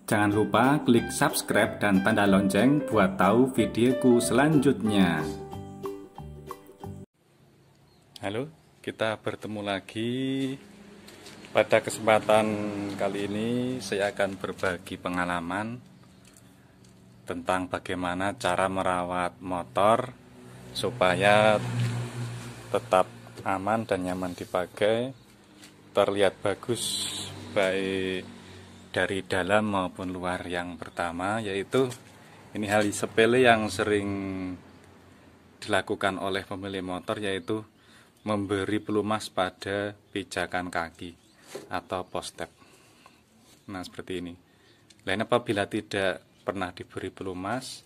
Jangan lupa klik subscribe dan tanda lonceng buat tahu videoku selanjutnya. Halo, kita bertemu lagi. Pada kesempatan kali ini saya akan berbagi pengalaman tentang bagaimana cara merawat motor supaya tetap aman dan nyaman dipakai, terlihat bagus baik dari dalam maupun luar. Yang pertama yaitu ini hal sepele yang sering dilakukan oleh pemilik motor, yaitu memberi pelumas pada pijakan kaki atau post-step. Nah, seperti ini. Lain apabila tidak pernah diberi pelumas,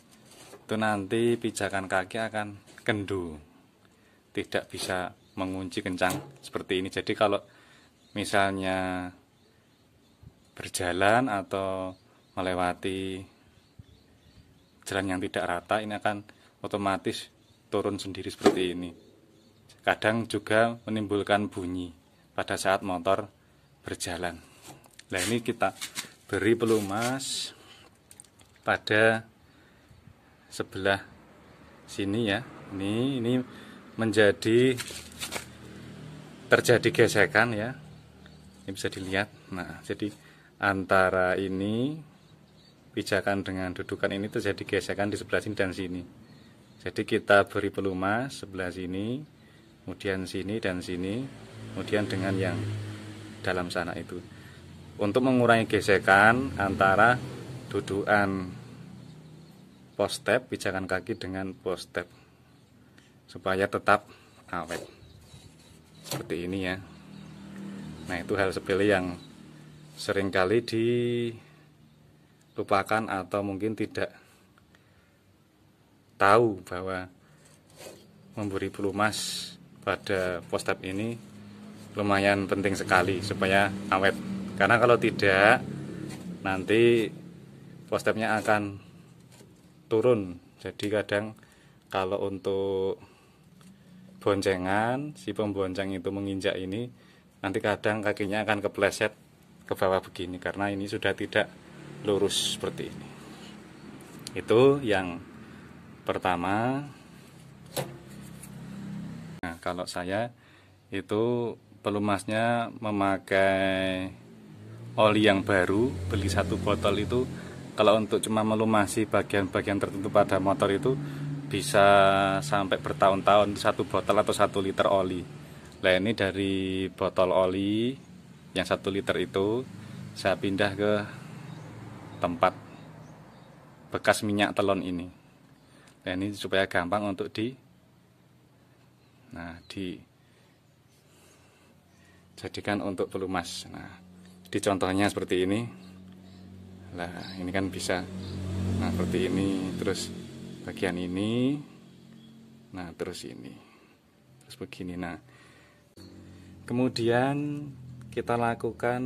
itu nanti pijakan kaki akan kendu, tidak bisa mengunci kencang seperti ini. Jadi kalau misalnya berjalan atau melewati jalan yang tidak rata, ini akan otomatis turun sendiri seperti ini. Kadang juga menimbulkan bunyi pada saat motor berjalan. Nah, ini kita beri pelumas pada sebelah sini ya. Ini menjadi terjadi gesekan ya. Ini bisa dilihat. Nah, jadi antara ini pijakan dengan dudukan ini terjadi gesekan di sebelah sini dan sini. Jadi kita beri pelumas sebelah sini, kemudian sini dan sini, kemudian dengan yang dalam sana itu, untuk mengurangi gesekan antara dudukan post step, pijakan kaki dengan post step, supaya tetap awet seperti ini ya. Nah, itu hal sepele yang seringkali dilupakan atau mungkin tidak tahu bahwa memberi pelumas pada post step ini lumayan penting sekali supaya awet. Karena kalau tidak, nanti post stepnya akan turun. Jadi kadang kalau untuk boncengan, si pembonceng itu menginjak ini, nanti kadang kakinya akan kepleset ke bawah begini karena ini sudah tidak lurus seperti ini. Itu yang pertama. Nah, kalau saya itu pelumasnya memakai oli yang baru, beli satu botol itu. Kalau untuk cuma melumasi bagian-bagian tertentu pada motor itu bisa sampai bertahun-tahun, satu botol atau 1 liter oli. Nah, ini dari botol oli yang 1 liter itu saya pindah ke tempat bekas minyak telon ini. Nah, ini supaya gampang untuk dijadikan untuk pelumas. Nah, di contohnya seperti ini. Nah, ini kan bisa. Nah, seperti ini, terus bagian ini. Nah, terus ini. Terus begini. Nah, kemudian kita lakukan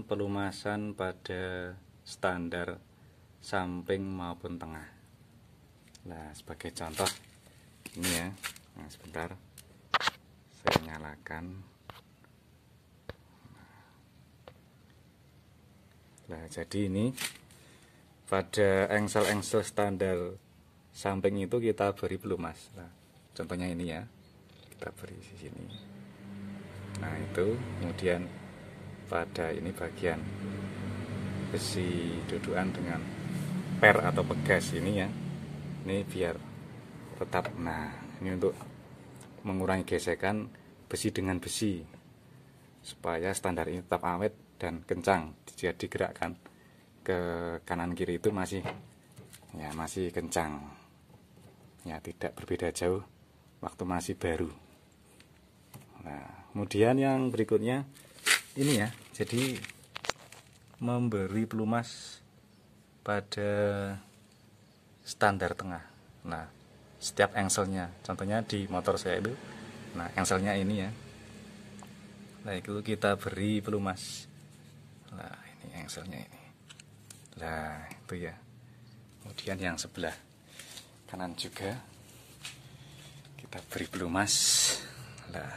pelumasan pada standar samping maupun tengah. Nah, sebagai contoh ini ya. Nah, sebentar saya nyalakan. Nah, jadi ini pada engsel-engsel standar samping itu kita beri pelumas. Nah, contohnya ini ya, kita beri di sini. Nah, itu kemudian pada ini bagian besi dudukan dengan per atau pegas ini ya, ini biar tetap. Nah, ini untuk mengurangi gesekan besi dengan besi supaya standar ini tetap awet dan kencang. Jadi gerakan ke kanan kiri itu masih kencang ya, tidak berbeda jauh waktu masih baru. Nah, kemudian yang berikutnya ini ya, jadi memberi pelumas pada standar tengah. Nah, setiap engselnya, contohnya di motor saya itu, nah engselnya ini ya, nah itu kita beri pelumas. Nah, ini engselnya ini. Nah, itu ya. Kemudian yang sebelah kanan juga kita beri pelumas. Nah,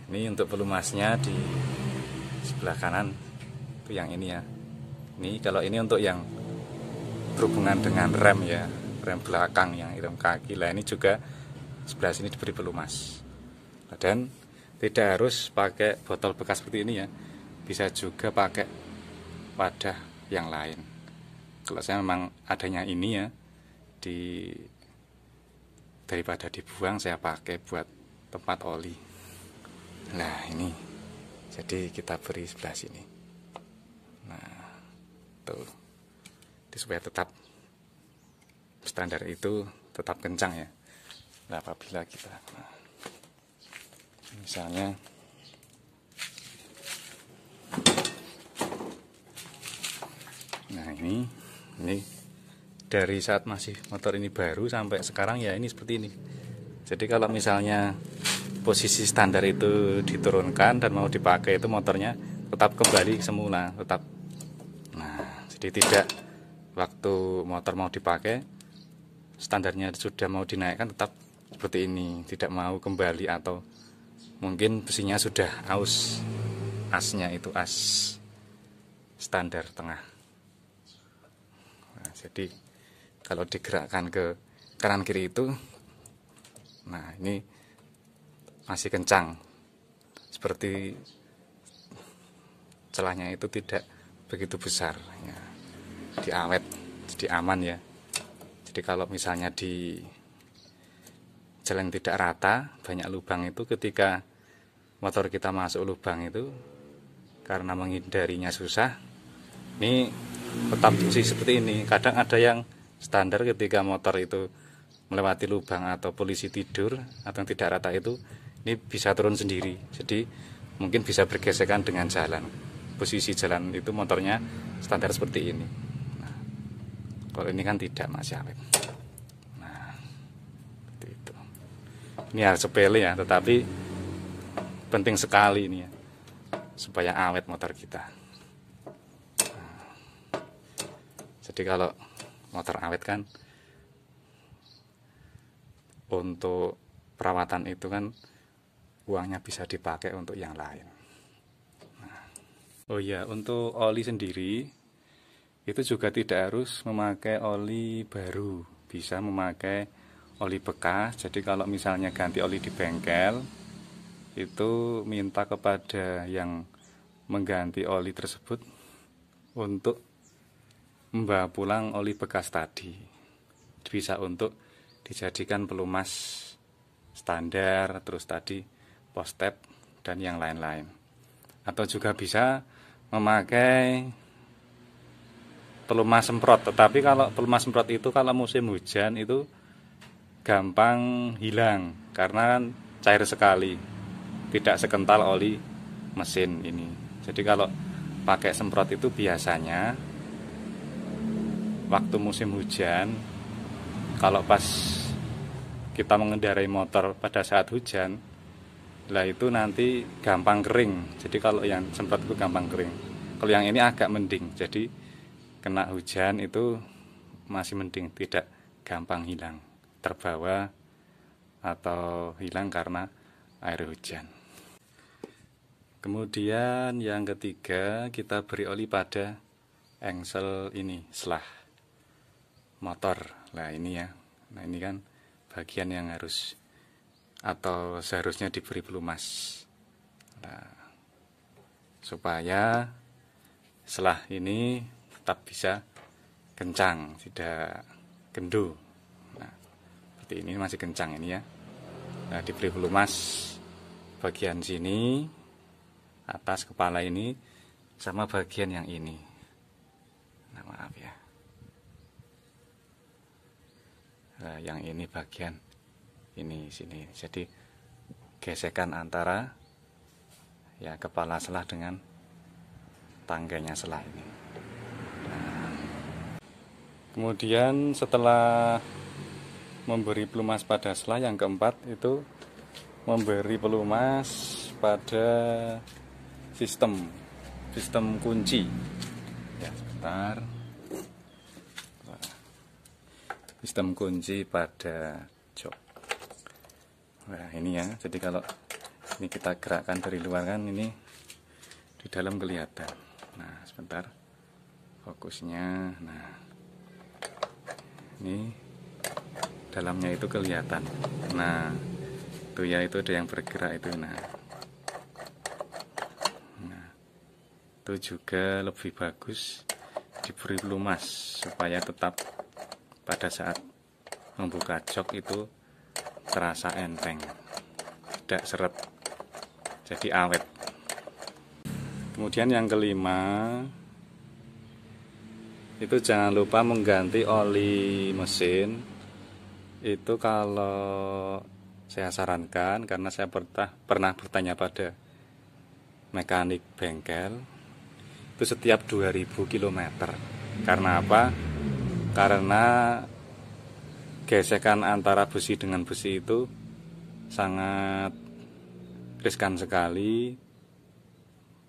ini untuk pelumasnya di sebelah kanan itu yang ini ya. Ini kalau ini untuk yang berhubungan dengan rem ya, rem belakang yang rem kaki. Lah ini juga sebelah sini diberi pelumas. Dan tidak harus pakai botol bekas seperti ini ya, bisa juga pakai wadah yang lain. Kalau saya memang adanya ini ya, daripada dibuang saya pakai buat tempat oli. Nah ini, jadi kita beri sebelah sini. Nah tuh, supaya tetap standar itu tetap kencang ya. Nah apabila kita misalnya ini dari saat masih motor ini baru sampai sekarang ya ini seperti ini. Jadi kalau misalnya posisi standar itu diturunkan dan mau dipakai, itu motornya tetap kembali semula, tetap. Nah, jadi tidak waktu motor mau dipakai standarnya sudah mau dinaikkan tetap seperti ini, tidak mau kembali atau mungkin besinya sudah aus, asnya itu as standar tengah. Nah, jadi kalau digerakkan ke kanan kiri itu, nah ini masih kencang, seperti celahnya itu tidak begitu besar ya, diawet, jadi aman ya. Jadi kalau misalnya di jalan tidak rata, banyak lubang, itu ketika motor kita masuk lubang itu karena menghindarinya susah, ini tetap posisi seperti ini. Kadang ada yang standar ketika motor itu melewati lubang atau polisi tidur atau yang tidak rata itu, ini bisa turun sendiri. Jadi mungkin bisa bergesekan dengan jalan. Posisi jalan itu motornya standar seperti ini. Nah, kalau ini kan tidak, masih awet. Nah, seperti itu. Ini hal sepele ya, tetapi penting sekali ini ya, supaya awet motor kita. Nah, jadi kalau motor awet kan untuk perawatan itu kan uangnya bisa dipakai untuk yang lain. Nah, oh iya, untuk oli sendiri itu juga tidak harus memakai oli baru, bisa memakai oli bekas. Jadi kalau misalnya ganti oli di bengkel, itu minta kepada yang mengganti oli tersebut untuk membawa pulang oli bekas tadi. Bisa untuk dijadikan pelumas standar, terus tadi post tap dan yang lain-lain. Atau juga bisa memakai pelumas semprot. Tetapi kalau pelumas semprot itu kalau musim hujan itu gampang hilang karena kan cair sekali, tidak sekental oli mesin ini. Jadi kalau pakai semprot itu biasanya waktu musim hujan, kalau pas kita mengendarai motor pada saat hujan, lah itu nanti gampang kering. Jadi kalau yang semprot itu gampang kering. Kalau yang ini agak mending, jadi kena hujan itu masih mending, tidak gampang hilang, terbawa atau hilang karena air hujan. Kemudian yang ketiga, kita beri oli pada engsel ini, selah motor. Nah ini ya, nah ini kan bagian yang harus atau seharusnya diberi pelumas. Nah, supaya selah ini tetap bisa kencang, tidak kendu. Nah, seperti ini masih kencang ini ya. Nah, diberi pelumas bagian sini, atas kepala ini, sama bagian yang ini. Nah, maaf ya. Nah, yang ini bagian ini sini. Jadi gesekan antara ya kepala selah dengan tangganya selah ini. Nah, kemudian setelah memberi pelumas pada selah, yang keempat itu memberi pelumas pada sistem kunci. Ya, sebentar. Sistem kunci pada jok. Nah ini ya, jadi kalau ini kita gerakkan dari luar kan ini di dalam kelihatan. Nah sebentar, fokusnya. Nah ini dalamnya itu kelihatan. Nah itu ya, itu ada yang bergerak itu. Nah itu juga lebih bagus diberi pelumas supaya tetap pada saat membuka jok itu terasa enteng, tidak seret, jadi awet. Kemudian yang kelima, itu jangan lupa mengganti oli mesin. Itu kalau saya sarankan, karena saya pernah bertanya pada mekanik bengkel, itu setiap 2000 km. Karena apa? Karena gesekan antara besi dengan besi itu sangat riskan sekali,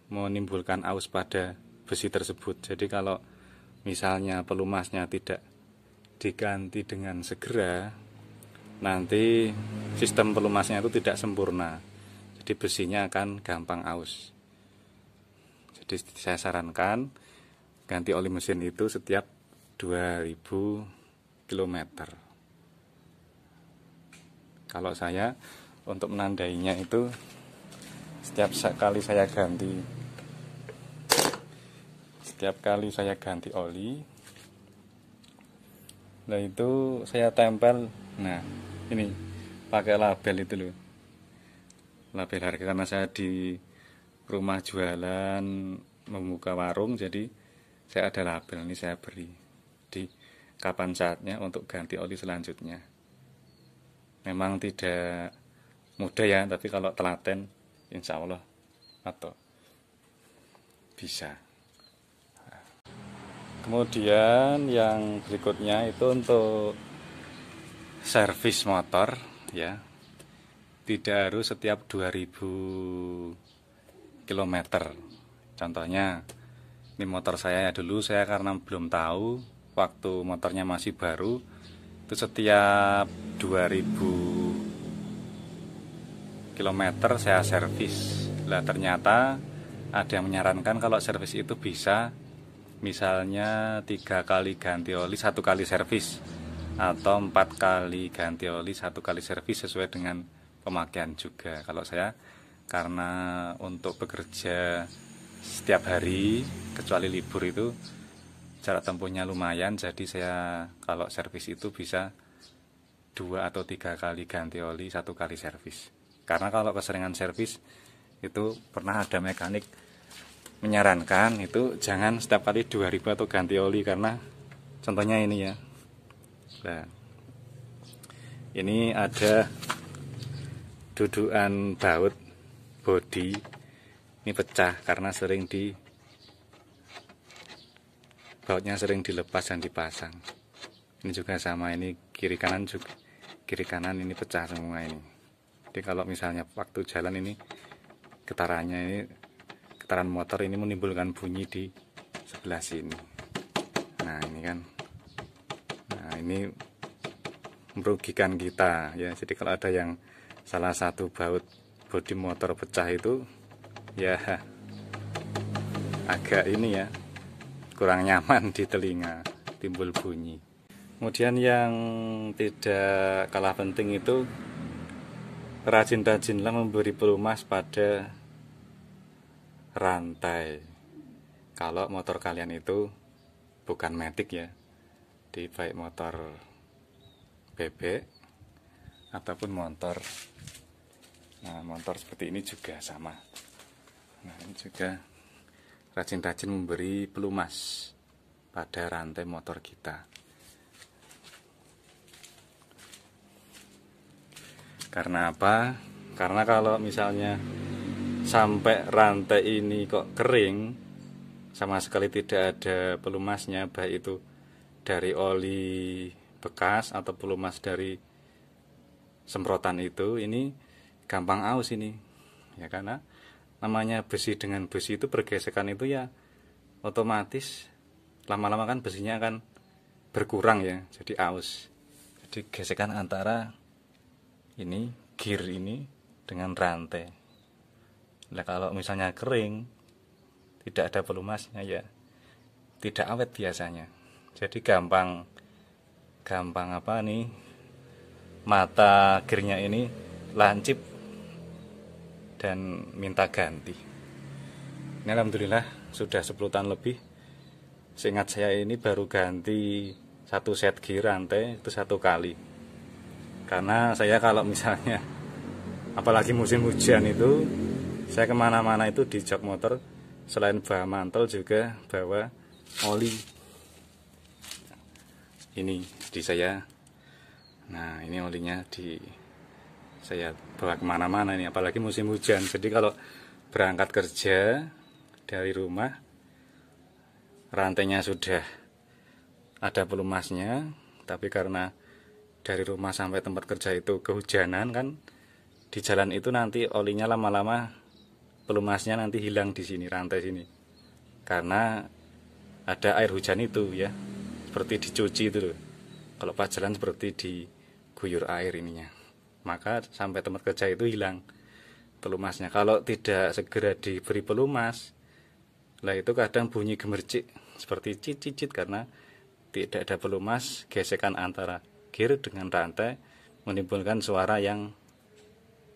menimbulkan aus pada besi tersebut. Jadi kalau misalnya pelumasnya tidak diganti dengan segera, nanti sistem pelumasnya itu tidak sempurna, jadi besinya akan gampang aus. Jadi saya sarankan ganti oli mesin itu setiap 2000 km. Kalau saya untuk menandainya itu setiap kali saya ganti oli, nah itu saya tempel. Nah ini pakai label itu loh, label harga, karena saya di rumah jualan membuka warung, jadi saya ada label ini, saya beri di kapan saatnya untuk ganti oli selanjutnya. Memang tidak mudah ya, tapi kalau telaten insya Allah atau bisa. Kemudian yang berikutnya itu untuk servis motor ya, tidak harus setiap 2000 km. Contohnya ini motor saya ya, dulu saya karena belum tahu, waktu motornya masih baru, itu setiap 2000 km saya servis. Lah ternyata ada yang menyarankan kalau servis itu bisa misalnya 3 kali ganti oli 1 kali servis, atau 4 kali ganti oli 1 kali servis, sesuai dengan pemakaian juga. Kalau saya karena untuk bekerja setiap hari kecuali libur itu jarak tempuhnya lumayan, jadi saya kalau servis itu bisa 2 atau 3 kali ganti oli 1 kali servis. Karena kalau keseringan servis itu pernah ada mekanik menyarankan itu jangan setiap kali 2000 atau ganti oli, karena contohnya ini ya. Nah, ini ada dudukan baut bodi, ini pecah karena bautnya sering dilepas dan dipasang. Ini juga sama, ini kiri kanan ini pecah semua ini. Jadi kalau misalnya waktu jalan ini getaran motor ini menimbulkan bunyi di sebelah sini. Nah ini kan, nah ini merugikan kita ya. Jadi kalau ada yang salah satu baut bodi motor pecah itu ya agak ini ya, kurang nyaman di telinga, timbul bunyi. Kemudian yang tidak kalah penting itu rajin-rajinlah memberi pelumas pada rantai. Kalau motor kalian itu bukan matic ya, di baik motor bebek ataupun motor, nah motor seperti ini juga sama. Nah ini juga rajin-rajin memberi pelumas pada rantai motor kita. Karena apa? Karena kalau misalnya sampai rantai ini kok kering, sama sekali tidak ada pelumasnya, baik itu dari oli bekas atau pelumas dari semprotan itu, ini gampang aus ini ya, karena namanya besi dengan besi itu bergesekan itu ya otomatis lama-lama kan besinya akan berkurang ya, jadi aus. Jadi gesekan antara ini gear ini dengan rantai. Nah, kalau misalnya kering, tidak ada pelumasnya, ya tidak awet biasanya. Jadi gampang apa nih, mata gearnya ini lancip dan minta ganti. Ini alhamdulillah sudah 10 tahun lebih. Seingat saya ini baru ganti satu set gear rantai itu 1 kali. Karena saya kalau misalnya apalagi musim hujan itu, saya kemana-mana itu di jok motor selain bawa mantel juga bawa oli. Ini di saya. Nah, ini olinya saya bawa kemana-mana ini, apalagi musim hujan. Jadi kalau berangkat kerja dari rumah, rantainya sudah ada pelumasnya, tapi karena dari rumah sampai tempat kerja itu kehujanan kan, di jalan itu nanti olinya lama-lama pelumasnya nanti hilang di sini, rantai sini, karena ada air hujan itu ya, seperti dicuci itu loh. Kalau pas jalan seperti diguyur air ininya, maka sampai tempat kerja itu hilang pelumasnya. Kalau tidak segera diberi pelumas, lah itu kadang bunyi gemercik seperti cicit karena tidak ada pelumas. Gesekan antara gear dengan rantai menimbulkan suara yang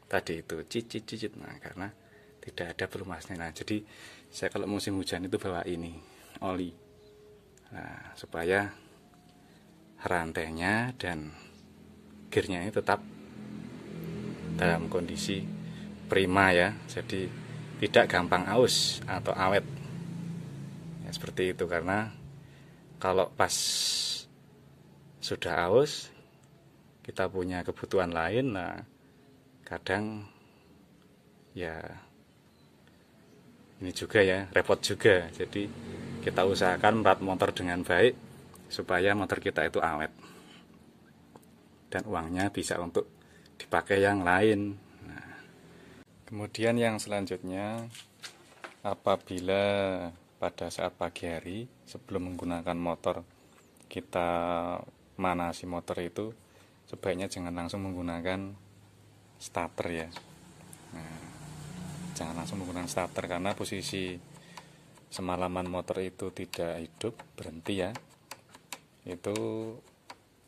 tadi itu cicit. Nah, karena tidak ada pelumasnya. Nah, jadi saya kalau musim hujan itu bawa ini oli. Nah, supaya rantainya dan gearnya ini tetap dalam kondisi prima ya. Jadi tidak gampang aus atau awet. Ya, seperti itu, karena kalau pas sudah aus kita punya kebutuhan lain, nah kadang ya ini juga ya repot juga. Jadi kita usahakan merawat motor dengan baik supaya motor kita itu awet dan uangnya bisa untuk dipakai yang lain. Nah, kemudian yang selanjutnya, apabila pada saat pagi hari sebelum menggunakan motor kita manasi motor itu, sebaiknya jangan langsung menggunakan starter ya. Nah, jangan langsung menggunakan starter karena posisi semalaman motor itu tidak hidup, berhenti ya, itu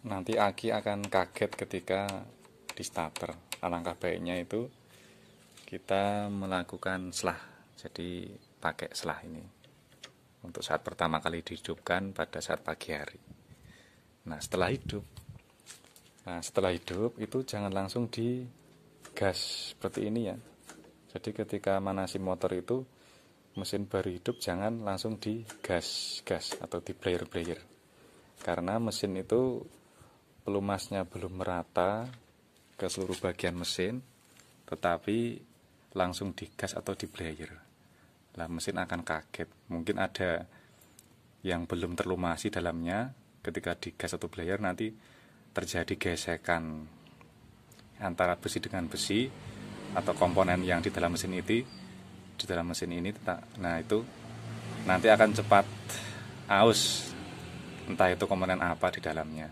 nanti aki akan kaget ketika di starter. Alangkah baiknya itu kita melakukan selah, jadi pakai selah ini untuk saat pertama kali dihidupkan pada saat pagi hari. Nah, setelah hidup itu jangan langsung digas seperti ini ya. Jadi ketika manasi motor itu, mesin baru hidup jangan langsung digas atau di blayer, karena mesin itu pelumasnya belum merata ke seluruh bagian mesin, tetapi langsung digas atau di blayer, lah mesin akan kaget. Mungkin ada yang belum terlumasi dalamnya, ketika digas atau blayer nanti terjadi gesekan antara besi dengan besi atau komponen yang di dalam mesin ini. Nah, itu nanti akan cepat aus, entah itu komponen apa di dalamnya.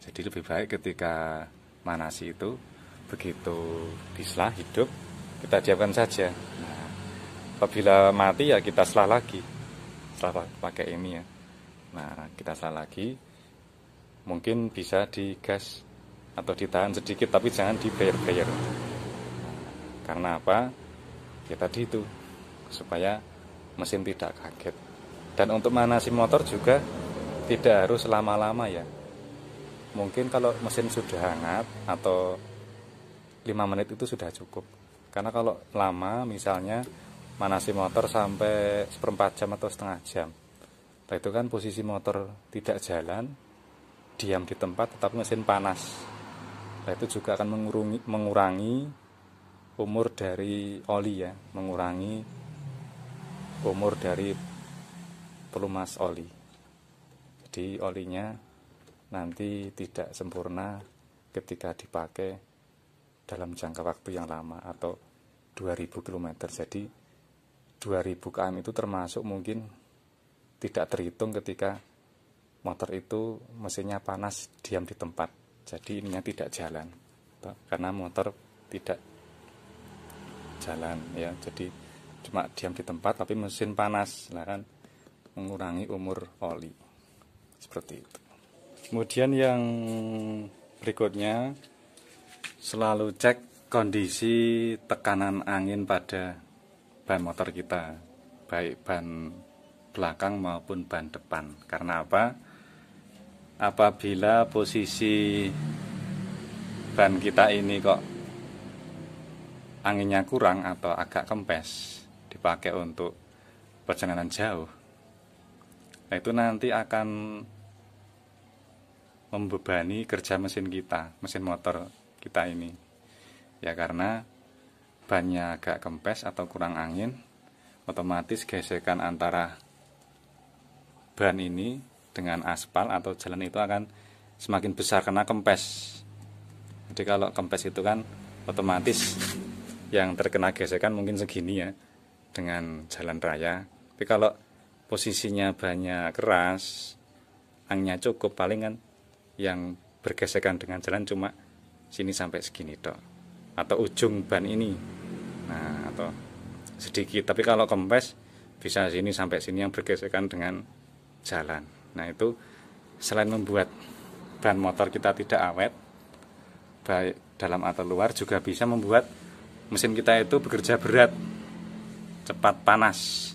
Jadi lebih baik ketika manasi itu, begitu diselah hidup, kita diamkan saja. Nah, apabila mati ya kita selah lagi, setelah pakai ini ya. Nah, kita selah lagi, mungkin bisa digas atau ditahan sedikit, tapi jangan di blayer. Karena apa? Ya tadi itu, supaya mesin tidak kaget. Dan untuk manasi motor juga tidak harus lama-lama ya. Mungkin kalau mesin sudah hangat atau 5 menit itu sudah cukup. Karena kalau lama, misalnya manasi motor sampai 1/4 jam atau setengah jam, nah itu kan posisi motor tidak jalan, diam di tempat, tetapi mesin panas. Nah, itu juga akan mengurangi umur dari oli ya, mengurangi umur dari pelumas oli. Jadi olinya nanti tidak sempurna ketika dipakai dalam jangka waktu yang lama atau 2000 km. Jadi 2000 km itu termasuk mungkin tidak terhitung ketika motor itu mesinnya panas, diam di tempat. Jadi ininya tidak jalan karena motor tidak jalan ya, jadi cuma diam di tempat tapi mesin panas, lah kan mengurangi umur oli seperti itu. Kemudian yang berikutnya, selalu cek kondisi tekanan angin pada ban motor kita, baik ban belakang maupun ban depan. Karena apa? Apabila posisi ban kita ini kok anginnya kurang atau agak kempes, dipakai untuk perjalanan jauh, nah itu nanti akan membebani kerja mesin kita, mesin motor kita ini ya, karena bannya agak kempes atau kurang angin, otomatis gesekan antara ban ini dengan aspal atau jalan itu akan semakin besar karena kempes. Jadi kalau kempes itu kan otomatis yang terkena gesekan mungkin segini ya dengan jalan raya. Tapi kalau posisinya banyak keras, anginnya cukup, paling kan yang bergesekan dengan jalan cuma sini sampai segini dok, atau ujung ban ini, nah atau sedikit. Tapi kalau kempes bisa sini sampai sini yang bergesekan dengan jalan. Nah itu selain membuat ban motor kita tidak awet baik dalam atau luar, juga bisa membuat mesin kita itu bekerja berat, cepat panas.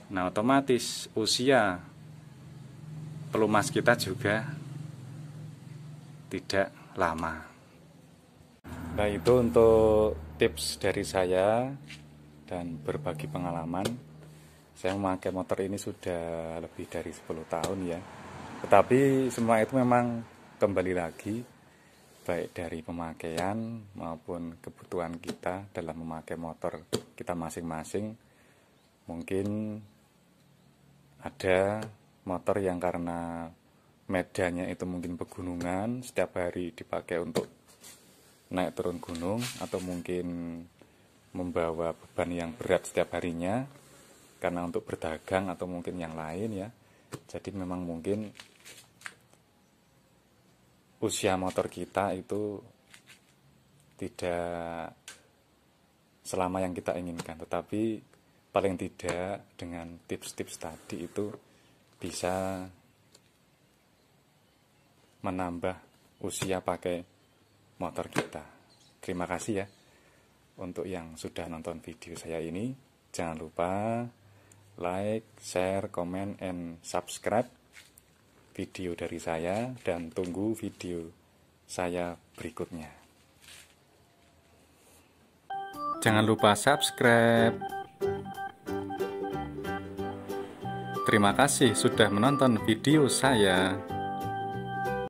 Nah otomatis usia pelumas kita juga tidak lama. Nah itu untuk tips dari saya dan berbagi pengalaman. Saya memakai motor ini sudah lebih dari 10 tahun ya. Tetapi semua itu memang kembali lagi baik dari pemakaian maupun kebutuhan kita dalam memakai motor kita masing-masing. Mungkin ada motor yang karena medannya itu mungkin pegunungan, setiap hari dipakai untuk naik turun gunung, atau mungkin membawa beban yang berat setiap harinya karena untuk berdagang atau mungkin yang lain ya. Jadi memang mungkin usia motor kita itu tidak selama yang kita inginkan, tetapi paling tidak dengan tips-tips tadi itu bisa menambah usia pakai motor kita. Terima kasih ya untuk yang sudah nonton video saya ini. Jangan lupa like, share, comment, and subscribe video dari saya, dan tunggu video saya berikutnya. Jangan lupa subscribe. Terima kasih sudah menonton video saya.